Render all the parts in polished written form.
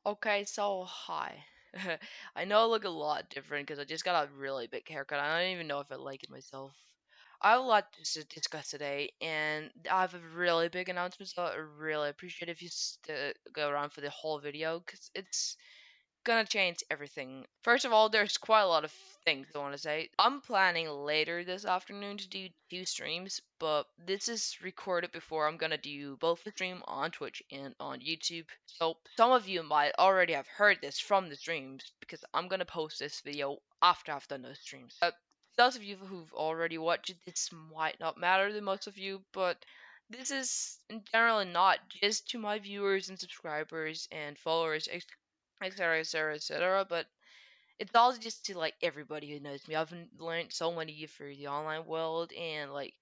Okay, so hi. I know I look a lot different because I just got a really big haircut. I don't even know if I like it myself. I have a lot to discuss today, and I have a really big announcement, so I really appreciate if you go around for the whole video because it's gonna change everything. First of all, there's quite a lot of things I want to say. I'm planning later this afternoon to do two streams, but this is recorded before I'm gonna do both the stream on Twitch and on YouTube. So some of you might already have heard this from the streams because I'm gonna post this video after I've done those streams. Those of you who've already watched it, this might not matter to most of you, but this is in general not just to my viewers and subscribers and followers, etc., etc., etc. But it's also just to like everybody who knows me. I've learned so many for the online world, and like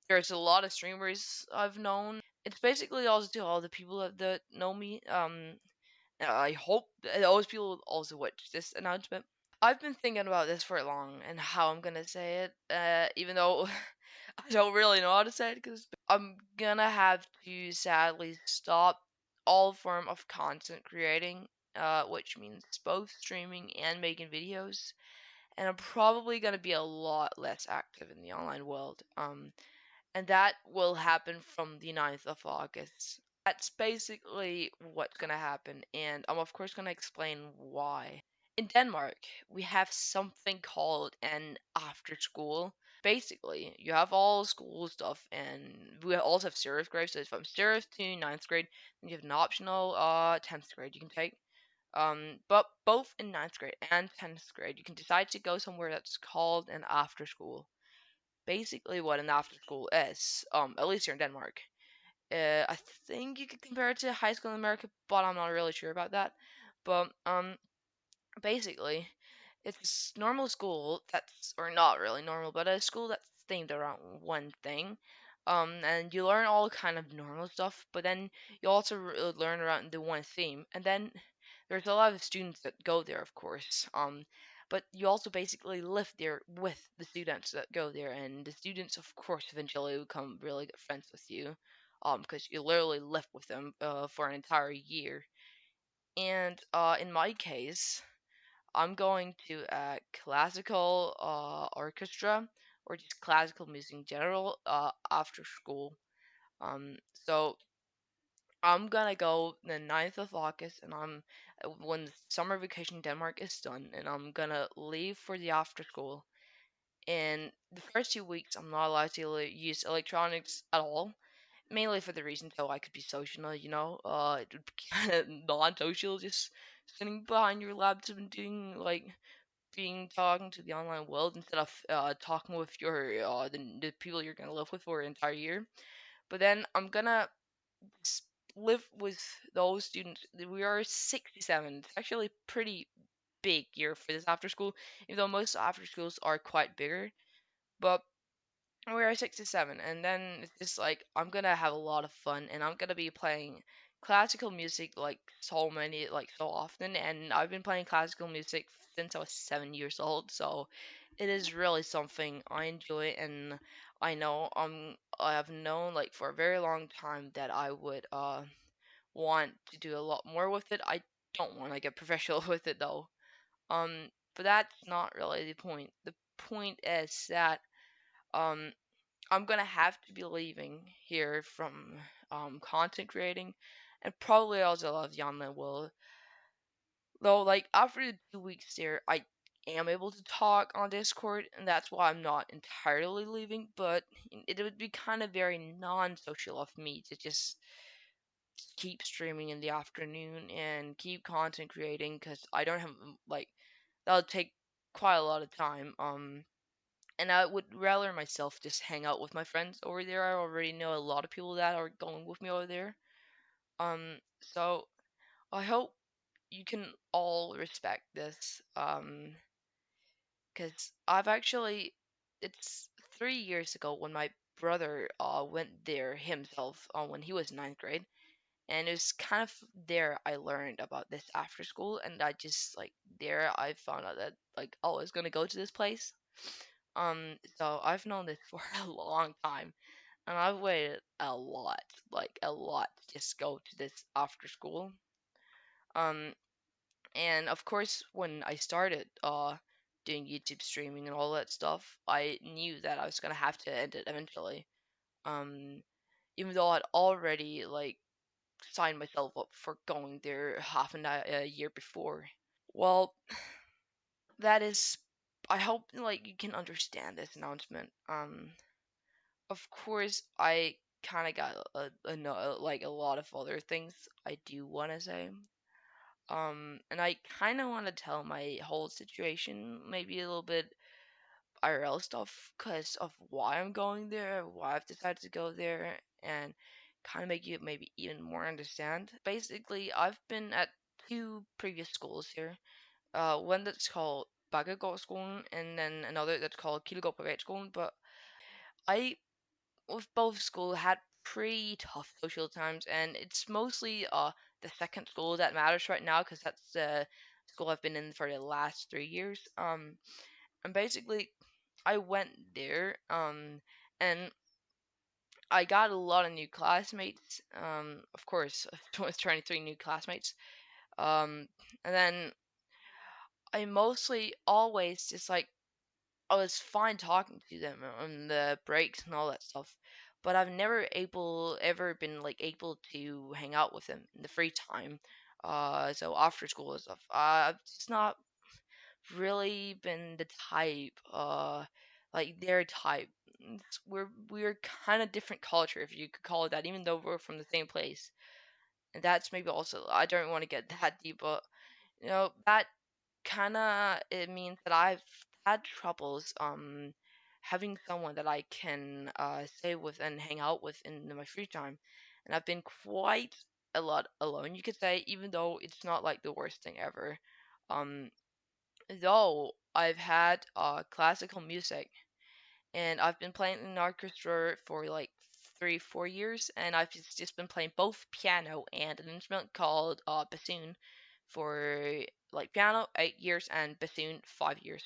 there's a lot of streamers I've known. It's basically also to all the people that know me. I hope that those people also watch this announcement. I've been thinking about this for long and how I'm gonna say it, even though I don't really know how to say it because I'm gonna have to sadly stop all form of content creating, which means both streaming and making videos. And I'm probably gonna be a lot less active in the online world. And that will happen from the 9th of August. That's basically what's gonna happen, and I'm of course gonna explain why. In Denmark, we have something called an after school. Basically, you have all school stuff, and we also have zeroth grade. So it's from zeroth to ninth grade. Then you have an optional 10th grade you can take. But both in ninth grade and 10th grade, you can decide to go somewhere that's called an after school. Basically, what an after school is, at least here in Denmark. I think you could compare it to high school in America, but I'm not really sure about that. But basically, it's normal school that's, or not really normal, but a school that's themed around one thing. And you learn all kind of normal stuff, but then you also learn around the one theme. And then there's a lot of students that go there, of course. But you also basically live there with the students that go there, and the students, of course, eventually become really good friends with you. Because you literally live with them for an entire year. And in my case, I'm going to a classical orchestra or just classical music in general after school. So I'm gonna go the 9th of August, and when summer vacation in Denmark is done, and I'm gonna leave for the after school. And the first 2 weeks, I'm not allowed to use electronics at all, mainly for the reason so I could be social, it would be kind of non-social, just sitting behind your laptop and doing like being talking to the online world instead of talking with the people you're gonna live with for an entire year. But then I'm gonna live with those students. We are 67. It's actually pretty big year for this after school, even though most after schools are quite bigger. But we're 67, and then it's just like I'm gonna have a lot of fun, and I'm gonna be playing classical music like so often, and I've been playing classical music since I was 7 years old, so it is really something I enjoy, and I have known like for a very long time that I would want to do a lot more with it. I don't want to get professional with it though. But that's not really the point. The point is that um I'm gonna have to be leaving here from content creating, and probably also a lot of the online world. Though, like after the 2 weeks there, I am able to talk on Discord, and that's why I'm not entirely leaving. But it would be kind of very non-social of me to just keep streaming in the afternoon and keep content creating because I don't have like that would take quite a lot of time. And I would rather myself just hang out with my friends over there. I already know a lot of people that are going with me over there. So I hope you can all respect this. Because I've actually, it's 3 years ago when my brother went there himself when he was in ninth grade, and it was kind of there I learned about this after school, and I just like there I found out that like oh I was gonna go to this place. So I've known this for a long time, and I've waited a lot, like a lot, to just go to this after school. Um, and of course, when I started doing YouTube streaming and all that stuff, I knew that I was gonna have to end it eventually. Um, Even though I'd already like signed myself up for going there a year before. Well, that is. I hope like you can understand this announcement. Of course, I kind of got like a lot of other things I do want to say. And I kind of want to tell my whole situation, maybe a little bit IRL stuff, because of why I'm going there, why I've decided to go there, and kind of make you maybe even more understand. Basically, I've been at two previous schools here. One that's called Bagagårdsskolen, and then another that's called Kilegård Privatskolen. But I, with both schools, had pretty tough social times, and it's mostly the second school that matters right now, because that's the school I've been in for the last 3 years. And basically, I went there, and I got a lot of new classmates. Of course, I was 23 new classmates. And then I mostly always just like I was fine talking to them on the breaks and all that stuff, but I've never ever been like able to hang out with them in the free time. So after school and stuff. I've just not really been the type, like their type. We're kind of different culture, if you could call it that, even though we're from the same place. And that's maybe also I don't want to get that deep, but that kind of it means that I've had troubles having someone that I can stay with and hang out with in my free time, and I've been quite a lot alone, you could say, even though it's not like the worst thing ever. Um, though I've had classical music, and I've been playing in an orchestra for like 3 4 years, and I've just been playing both piano and an instrument called bassoon for like piano 8 years and bassoon 5 years.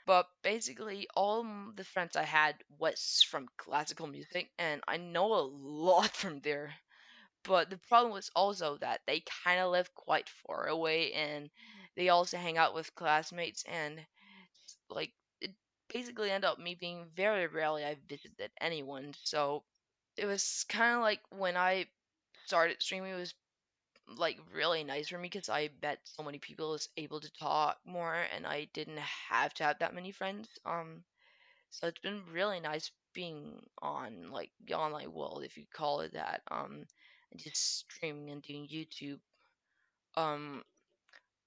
But basically, all the friends I had was from classical music, and I know a lot from there. But the problem was also that they kind of live quite far away, and they also hang out with classmates, and like it basically ended up me being very rarely I visited anyone. So it was kind of like when I started streaming, it was like really nice for me because I met so many people, was able to talk more, and I didn't have to have that many friends. So it's been really nice being on like the online world, if you call it that. And just streaming and doing YouTube. Um,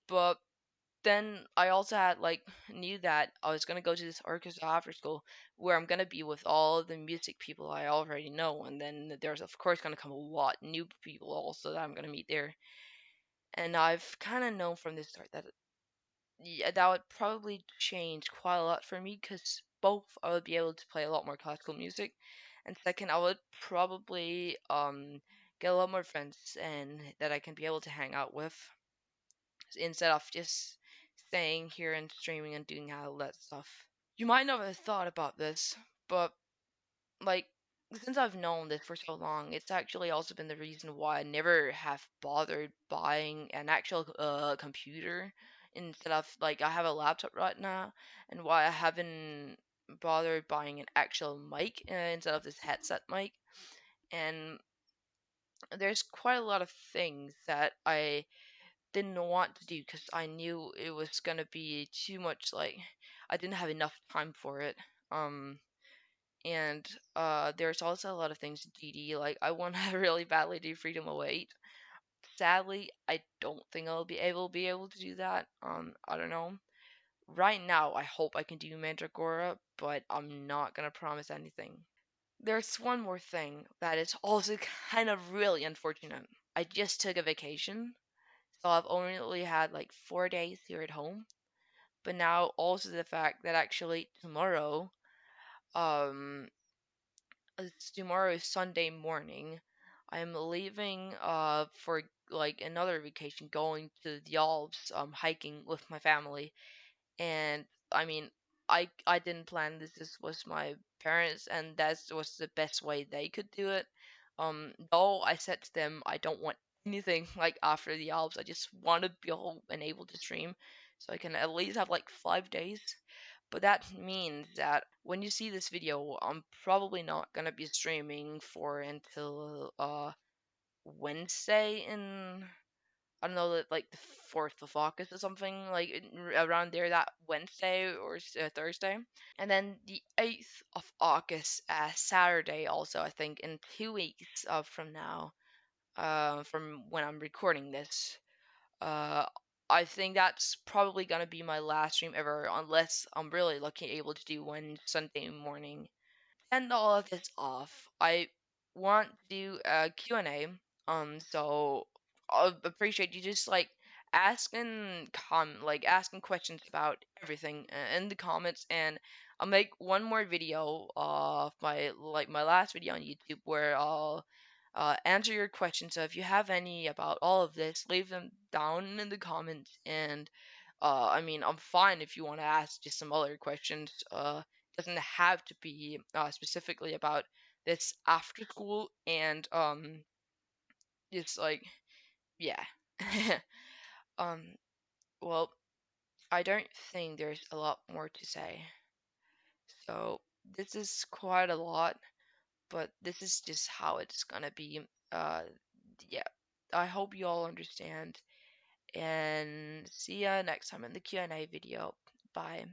but then I also had like knew that I was gonna go to this orchestra after school where I'm gonna be with all the music people I already know, and then there's of course gonna come a lot new people also that I'm gonna meet there. And I've kind of known from the start that yeah, that would probably change quite a lot for me because both I would be able to play a lot more classical music, and second I would probably get a lot more friends and that I can be able to hang out with instead of just staying here and streaming and doing all that stuff. You might not have thought about this, but like since I've known this for so long, it's actually also been the reason why I never have bothered buying an actual computer instead of like I have a laptop right now, and why I haven't bothered buying an actual mic instead of this headset mic. And there's quite a lot of things that I didn't want to do because I knew it was gonna be too much. Like I didn't have enough time for it. Um, and there's also a lot of things in GD. Like I want to really badly do Freedom 08. Sadly, I don't think I'll be able to do that. I don't know. Right now, I hope I can do Mandragora, but I'm not gonna promise anything. There's one more thing that is also kind of really unfortunate. I just took a vacation, so I've only had like 4 days here at home. But now also the fact that actually um, tomorrow is Sunday morning. I'm leaving for like another vacation, going to the Alps, hiking with my family. And I mean, I didn't plan this. This was my parents, and that was the best way they could do it. Though I said to them, I don't want anything like after the Alps. I just want to be able and able to stream, so I can at least have like 5 days. But that means that when you see this video, I'm probably not gonna be streaming for until Wednesday in, I don't know, like the 4th of August or something, like around there, that Wednesday or Thursday. And then the 8th of August, Saturday, also, I think, in 2 weeks from now, from when I'm recording this. Uh, I think that's probably gonna be my last stream ever, unless I'm really lucky able to do one Sunday morning. End all of this off, I want to do a Q&A. So I appreciate you just like asking questions about everything in the comments, and I'll make one more video of my last video on YouTube where I'll answer your questions. So if you have any about all of this, leave them down in the comments, and I mean, I'm fine if you want to ask just some other questions. Doesn't have to be specifically about this after school, and it's like, yeah. um well, I don't think there's a lot more to say, so this is quite a lot, but this is just how it's gonna be. Yeah, I hope you all understand, and see ya next time in the Q&A video. Bye.